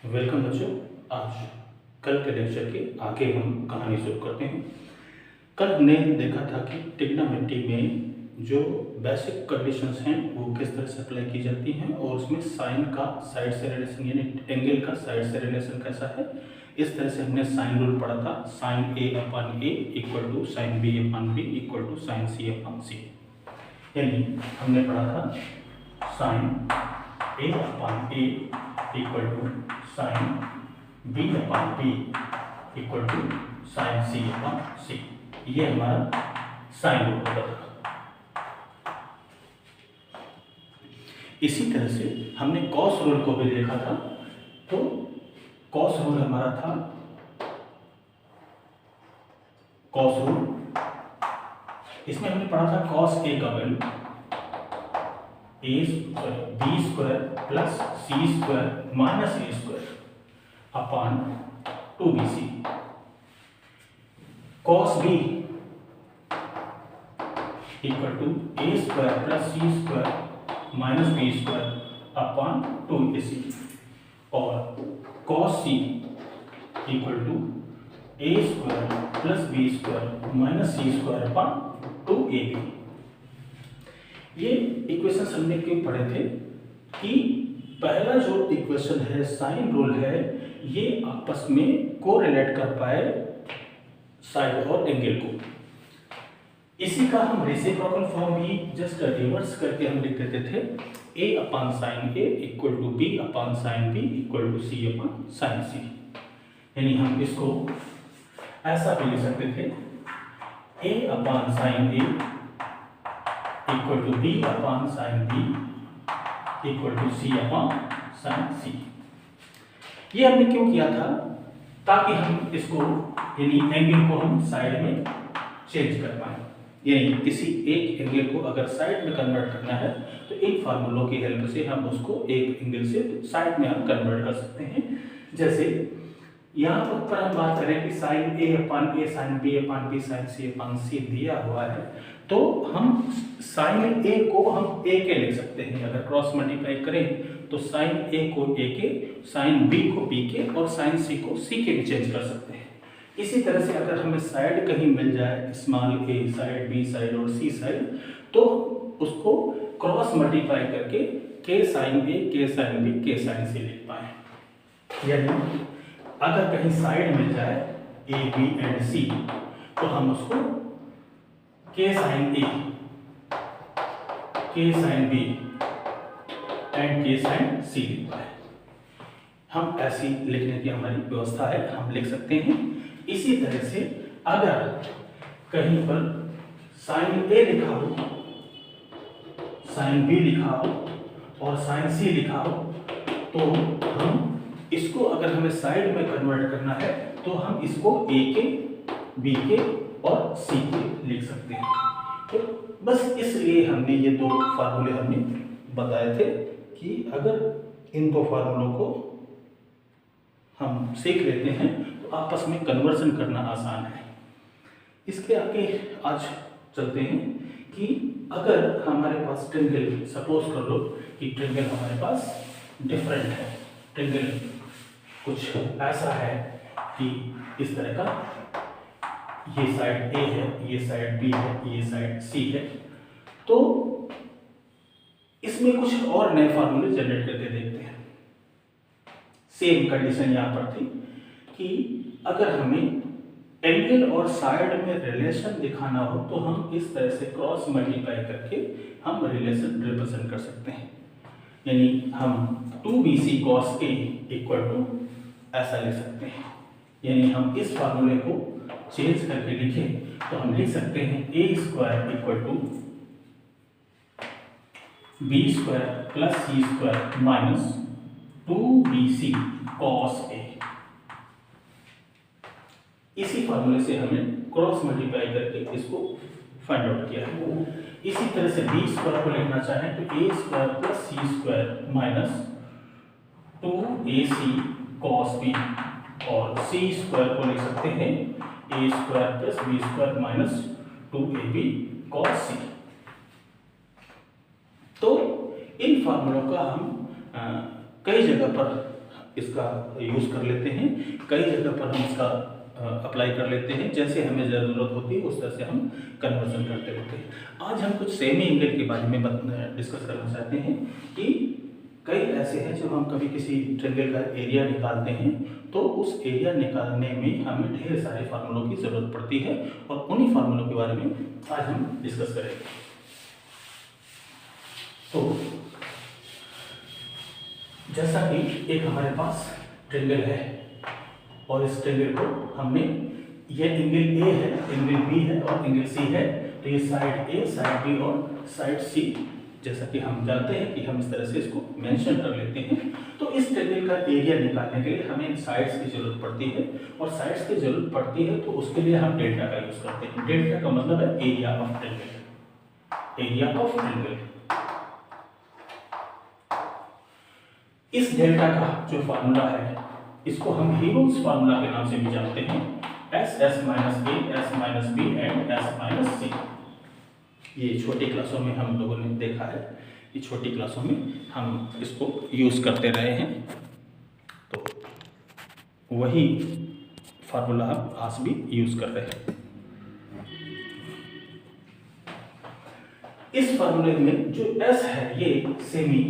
Welcome बच्चों। आज कल के लेक्चर के आगे हम कहानी शुरू करते हैं। कल हमने देखा था कि ट्रिग्नोमेट्री में जो बेसिक कंडीशंस हैं वो किस तरह से अप्लाई की जाती हैं और उसमें साइन का साइड से रिलेशन यानी एंगल का साइड से रिलेशन कैसा है। इस तरह से हमने साइन रूल पढ़ा था। Sine A upon A equal to sine B upon B equal to sine C upon C. यानी हमने पढ़ा था sine A upon A equal to sine B upon B equal to sine C upon C. ये हमारा sine rule होता था। इसी तरह से हमने कॉस रूल को भी देखा था। तो कॉस रूल हमारा था कॉस रूल। इसमें हमने पढ़ा था कॉस ए का value B square plus C square minus A square upon 2bc। Cos B equal to A square plus C square minus B square upon 2ac और cos C equal to A square plus B square minus C square upon 2ab। ये equation हमने क्यों पढ़े थे कि पहला जो equation है साइन रूल है ये आपस में कोरिलेट कर पाए साइड और एंगल को। इसी का हम रेसिप्रोकल फॉर्म भी जस्ट रिवर्स करके हम लिख देते थे a upon sine A equal to B upon sine B equal to C upon sine C. यानी हम इसको ऐसा भी लिख सकते थे a upon sine A equal to B upon sine B equal to C upon sine C. ये हमने क्यों किया था ताकि हम इसको यानी एंगल को हम साइड में चेंज कर पाए। यानी किसी एक एंगल को अगर साइड में कन्वर्ट करना है तो इन फार्मूलों की हेल्प से हम उसको एक एंगल से साइड में हम कन्वर्ट कर सकते हैं। जैसे यहाँ पर हम बात करें कि sine A upon A sine B upon B sine C upon C दिया हुआ है तो हम साइन ए को हम ए के लिख सकते हैं। अगर क्रॉस मल्टीप्लाई करें तो साइन ए को ए के, साइन बी को बी के और साइन सी को सी के भी चेंज कर सकते हैं। इसी तरह से अगर हमें साइड कहीं मिल जाए स्मॉल ए साइड बी साइड और सी साइड तो उसको क्रॉस मल्टीप्लाई करके के साइन ए के साइन बी के साइन सी लिख पाए। यानी अगर कहीं साइड मिल जाए ए बी एंड सी तो हम उसको के साइन ए के साइन बी एंड के साइन सी लिख पाए। हम ऐसी लिखने की हमारी व्यवस्था है, हम लिख सकते हैं। इसी तरह से अगर कहीं पर साइन ए लिखा हो, साइन बी लिखा हो और साइन सी लिखा हो तो हम इसको अगर हमें साइड में कन्वर्ट करना है तो हम इसको ए के, बी के और सी के लिख सकते हैं। तो बस इसलिए हमने ये दो फार्मूले हमने बताए थे कि अगर इन दो फार्मूलों को हम सीख लेते हैं तो आपस में कन्वर्सन करना आसान है। इसके आगे आज चलते हैं कि अगर हमारे पास ट्रायंगल, सपोज कर लो कि ट्रायंगल हमारे पास डिफरेंट है, ट्रायंगल कुछ ऐसा है कि इस तरह का, ये साइड ए है, ये साइड बी है, ये साइड सी है, तो इसमें कुछ और नए फार्मूले जनरेट करके देखते हैं। सेम कंडीशन यहाँ पर थी कि अगर हमें एंगल और साइड में रिलेशन दिखाना हो तो हम इस तरह से क्रॉस मल्टीप्लाई करके हम रिलेशन रिप्रेजेंट कर सकते हैं। यानी हम 2bc cos a equal to ऐसा लिख सकते हैं। यानी हम इस फार्मूले को चेंज करके लिखें तो हम लिख सकते हैं a square equal to B square plus C square minus 2bc cos a। इसी फार्मूले से हमने क्रॉस मल्टीप्लाई करके इसको फाइंड आउट किया है। इसी तरह से बी स्क्वायर को लिखना चाहें तो A square plus C square minus 2ac cos b और सी स्क्वायर को लिख सकते हैं A square plus B square minus 2ab cos c। तो इन फार्मूलों का हम कई जगह पर इसका यूज़ कर लेते हैं, कई जगह पर हम इसका अप्लाई कर लेते हैं, जैसे हमें ज़रूरत होती है उस तरह से हम कन्वर्जन करते रहते हैं। आज हम कुछ सेमी एंगल के बारे में डिस्कस करना चाहते हैं कि कई ऐसे हैं जब हम कभी किसी ट्रायंगल का एरिया निकालते हैं तो उस एरिया निकालने में हमें ढेर सारे फार्मूलों की ज़रूरत पड़ती है, और उन्हीं फार्मूलों के बारे में आज हम डिस्कस करेंगे। तो जैसा कि एक हमारे पास ट्रायंगल है और इस ट्रायंगल को हमने, ये एंगल ए है, एंगल बी है और एंगल सी है, तो ये साइड ए, साइड बी और साइड सी, जैसा कि हम जानते हैं कि हम इस तरह से इसको मेंशन कर लेते हैं। तो इस ट्रायंगल का एरिया निकालने के लिए हमें साइड्स की जरूरत पड़ती है, और साइड्स की जरूरत पड़ती है तो उसके लिए हम डेल्टा का यूज करते हैं। डेल्टा का मतलब है area of triangle, area of triangle. इस डेल्टा का जो फार्मूला है इसको हम हीरोज फार्मूला के नाम से भी जानते हैं, S S minus A, S minus B and S minus C. ये छोटी क्लासों में हम लोगों ने देखा है, ये छोटी क्लासों में हम इसको यूज करते रहे हैं, तो वही फार्मूला हम आज भी यूज कर रहे हैं। इस फार्मूले में जो एस है ये सेमी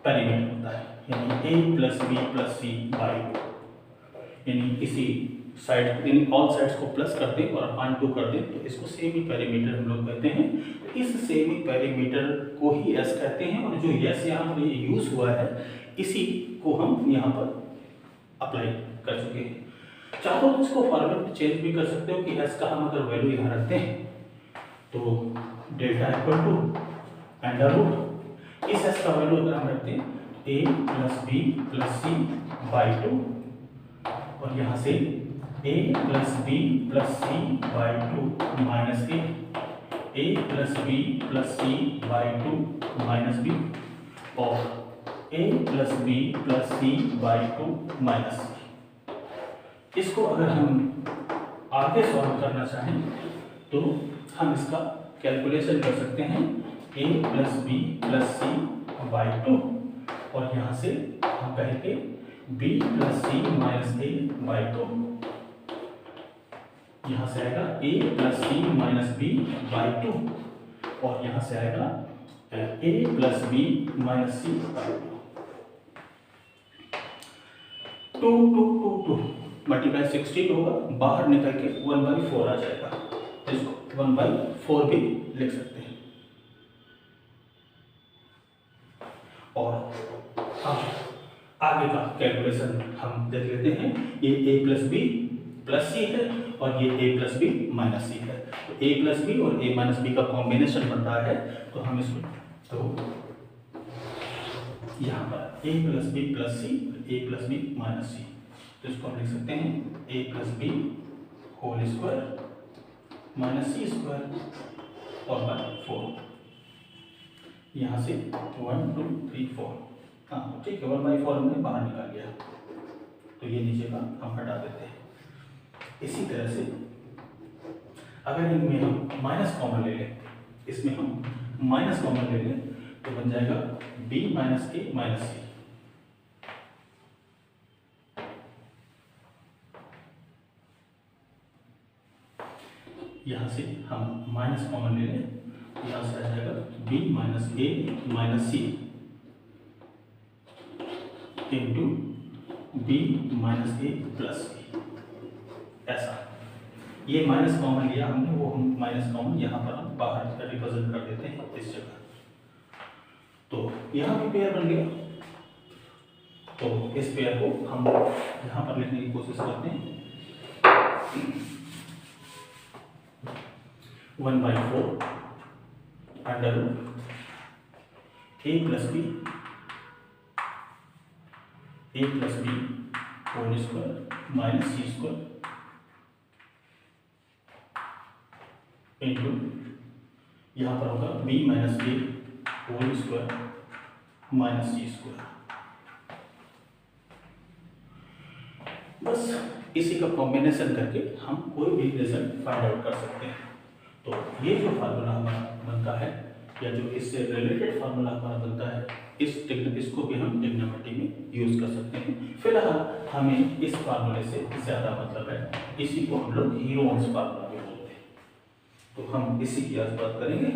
पेरीमीटर होता है, यानी a plus B plus C by, यानी किसी साइड, इन ऑल साइड्स को प्लस कर दें और अनटू कर दें तो इसको सेमी पेरीमीटर हम लोग कहते हैं। तो इस सेमी पेरीमीटर को ही एस कहते हैं, और जो एस यहाँ पर यूज हुआ है इसी को हम यहाँ पर अप्लाई कर चुके हैं। चाहो तो इसको फॉर्मेट चेंज भी कर सकते हो कि एस का हम अगर वैल्यू यहाँ रखते हैं तो delta equal to under root, इस एस का वैल्यू अगर हम रखते हैं a plus B plus C by 2, और यहाँ से a plus B plus C by 2 minus a plus B plus C by 2 minus B, और a plus B plus C by 2 minus C. इसको अगर हम आगे सॉल्व करना चाहें तो हम इसका कैलकुलेशन कर सकते हैं, a plus B plus C by 2, और यहाँ से हम कहेंगे b plus c minus a by 2, यहाँ से आएगा a plus c minus B by 2, और यहाँ से आएगा a plus B minus C by 2। 2 multiply 16 होगा, बाहर निकल के 1/4 आ जाएगा, इसको 1/4 भी लिख सकते हैं। और आगे का कैलकुलेशन हम देख लेते हैं। ये a plus B plus C है और ये a plus B minus C है, तो a प्लस बी और a माइनस बी का कॉम्बिनेशन बनता है, तो हम इसमें तो यहाँ पर a plus B plus C, a plus B minus C, तो इसको हम लिख सकते हैं a plus B whole square minus C square और बाय 4, यहाँ से 1 2 3 4, हाँ ठीक है, 1/4 हमने बाहर निकाल लिया, तो ये नीचे का हम हटा देते हैं। इसी तरह से अगर इनमें हम माइनस कॉमन ले लें, इसमें हम माइनस कॉमन ले लें तो बन जाएगा b माइनस ए माइनस सी, यहाँ से हम माइनस कॉमन ले लें, यहाँ से आ जाएगा b माइनस ए माइनस सी इंटू b माइनस ए प्लस सी, ऐसा। ये माइनस कॉमन लिया हमने, वो हम माइनस कॉमन यहाँ पर हम बाहर रिप्रेजेंट कर देते हैं इस जगह, तो यहाँ भी पेयर बन गया। तो इस पेयर को हम यहाँ पर लिखने की कोशिश करते हैं, 1/4 under root a plus B whole square minus C square into यहाँ पर होगा b minus a whole square minus C square. बस इसी का कॉम्बिनेशन करके हम कोई भी रिजल्ट फाइंड आउट कर सकते हैं। तो ये जो फार्मूला हमारा बनता है या जो इससे रिलेटेड फार्मूला हमारा बनता है, इसको भी हम ट्रिग्नोमेट्री में यूज कर सकते हैं। हमें इस फार्मूले से ज़्यादा मतलब है। इसी को हम लोग हीरोन्स फार्मूला भी बोलते हैं। तो हम इसी की आज बात करेंगे,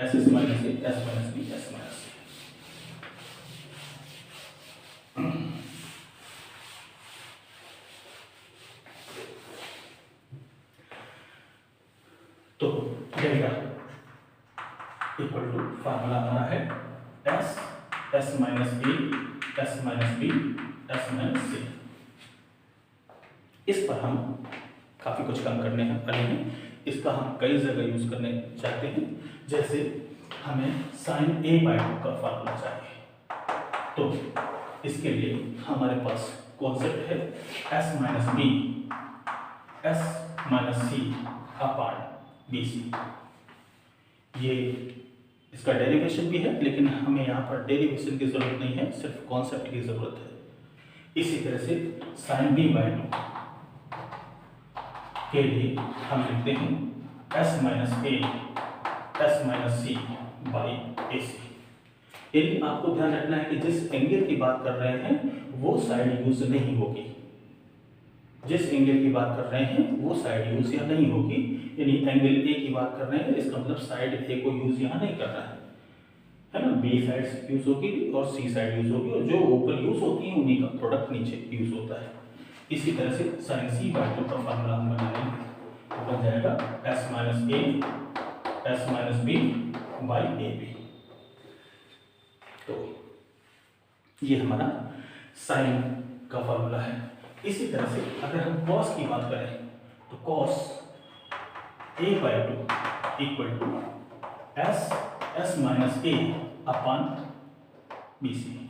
एस एस माइनस ए, S minus B, S minus C. तो डेल्टा इक्वल टू फार्मूला हमारा है एस, एस माइनस ए, S minus B, S minus C. इस पर हम काफ़ी कुछ काम करने वाले हैं। इसका हम कई जगह यूज़ करने चाहते हैं। जैसे हमें साइन ए बाई 2 का फार्मूला चाहिए, तो इसके लिए हमारे पास कॉन्सेप्ट है S minus B, S minus C upon B C. ये इसका डेरिवेशन भी है, लेकिन हमें यहाँ पर डेरिवेशन की ज़रूरत नहीं है, सिर्फ कॉन्सेप्ट की ज़रूरत है। इसी तरह से साइन बी बाई 2 के लिए हम लिखते हैं S minus A, S minus C by A C. यदि आपको ध्यान रखना है कि जिस एंगल की बात कर रहे हैं वो साइड यूज नहीं होगी। जिस एंगल की बात कर रहे हैं वो साइड यूज यहाँ नहीं होगी। यानी एंगल ए की बात कर रहे हैं, इसका मतलब साइड ए को यूज यहाँ नहीं कर रहा है ना। बी साइड यूज होगी और सी साइड यूज होगी, और जो ऊपर यूज होती है उन्हीं का प्रोडक्ट नीचे यूज होता है। इसी तरह से साइन सी बाई 2 का फार्मूला हम बनाएंगे, तो बन जाएगा s minus A, S minus B by a B. तो ये हमारा साइन का फार्मूला है। इसी तरह से अगर हम कॉस की बात करें तो cos A by 2 equal to S, S minus A upon B C.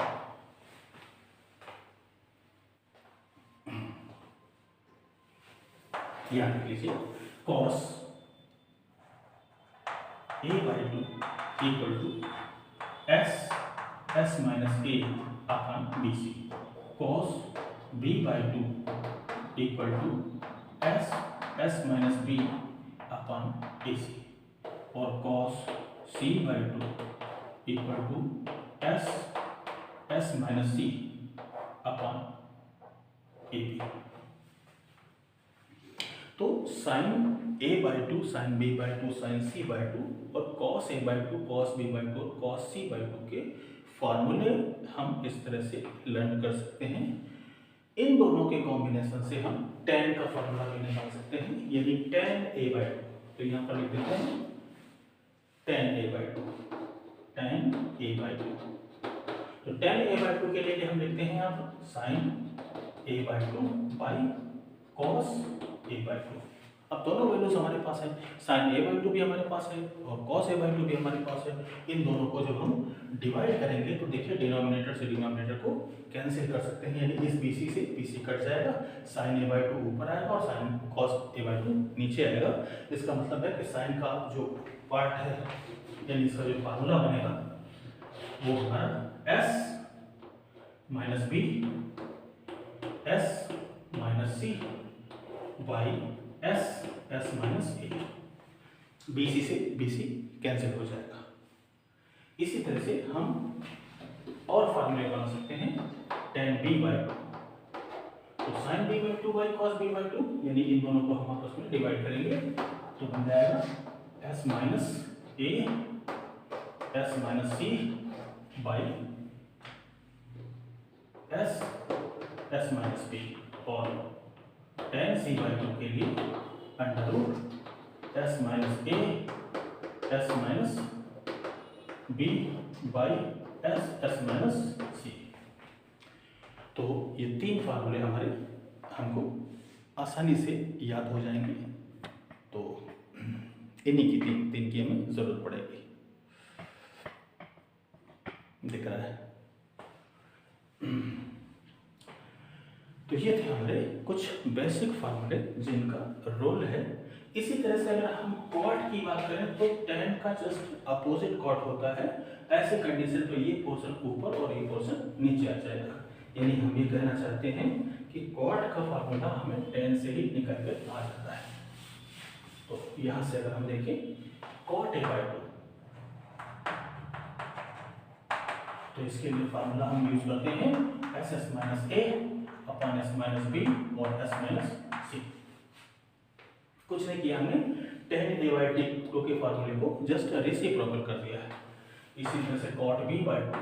याद रख लीजिए cos A by 2 equal to S, S minus A upon B C. Cos B by 2 equal to S, S minus B upon A C. और cos C by 2 equal to S, S minus C upon A B. तो sine A by 2, sine B by 2, sign c by 2 और cos A by 2, cos B by 2 और cos C by 2 के फॉर्मूले हम इस तरह से लर्न कर सकते हैं। इन दोनों के कॉम्बिनेशन से हम tan का फॉर्मूला भी निकाल सकते हैं, यानी tan a बाई 2। तो यहाँ पर लिख देते हैं tan a by 2, tan a by 2। तो tan a बाई 2 के लिए हम लिखते हैं यहाँ पर sine a by 2 by cos A by 2। अब दोनों वैल्यूज हमारे पास है, साइन ए बाई 2 भी हमारे पास है और कॉस ए बाई 2 भी हमारे पास है। इन दोनों को जब हम डिवाइड करेंगे तो देखिए डिनोमिनेटर से डिनोमिनेटर को कैंसिल कर सकते हैं, यानी इस BC से BC कट जाएगा, साइन ए बाई 2 ऊपर आएगा और साइन कॉस ए बाई 2 नीचे आएगा। इसका मतलब है कि साइन का जो पार्ट है, यानी इसका जो फार्मूला बनेगा वो हमारा s minus B, S minus C by s, S minus a. BC से BC कैंसिल हो जाएगा। इसी तरह से हम और फार्मूले बना सकते हैं tan b बाई 2। तो sin b by 2 by cos b by 2, यानी इन दोनों को हम आपस में डिवाइड करेंगे तो बन जाएगा s minus a, s minus c by s, s minus b। और tan c बाई 2 के लिए under root s minus a, s minus b by s, s minus c। तो ये तीन फार्मूले हमारे हमको आसानी से याद हो जाएंगे। तो इन्हीं की तीन की हमें ज़रूरत पड़ेगी। दिख रहा है। तो ये थे हमारे कुछ बेसिक फार्मूले जिनका रोल है। इसी तरह से अगर हम कॉट की बात करें तो tan का जस्ट अपोजिट कॉट होता है। ऐसे कंडीशन पे ये पोर्शन ऊपर और ये पोर्शन नीचे आ जाएगा। यानी हम ये कहना चाहते हैं कि कॉट का फार्मूला हमें tan से ही निकल कर आ जाता है। तो यहाँ से अगर हम देखें कॉट ए बाई 2, तो इसके लिए फार्मूला हम यूज करते हैं एस, एस माइनस ए अपॉन एस माइनस बी और एस माइनस सी। कुछ नहीं किया हमने, tan a बाई टी के फार्मूले को जस्ट रेसिप्रोकल कर दिया है। इसी तरह से cot b बाई टू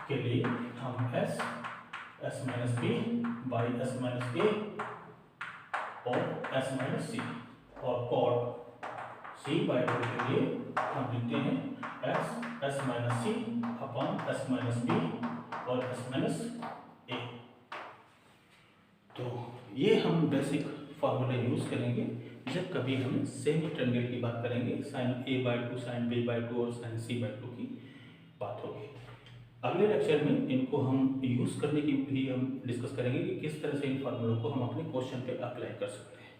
के लिए हम S minus B by S minus A और एस माइनस सी, और cot c बाई टू के लिए हम लिखते हैं एस माइनस सी अपॉन एस माइनस बी और एस माइनस ए। तो ये हम बेसिक फार्मूले यूज करेंगे जब कभी हम सेमी ट्रायंगल की बात करेंगे, sine A by two, sine B by two और साइन सी बाई टू की बात होगी। अगले लेक्चर में इनको हम यूज करने की भी हम डिस्कस करेंगे कि किस तरह से इन फार्मूलों को हम अपने क्वेश्चन पे अप्लाई कर सकते हैं।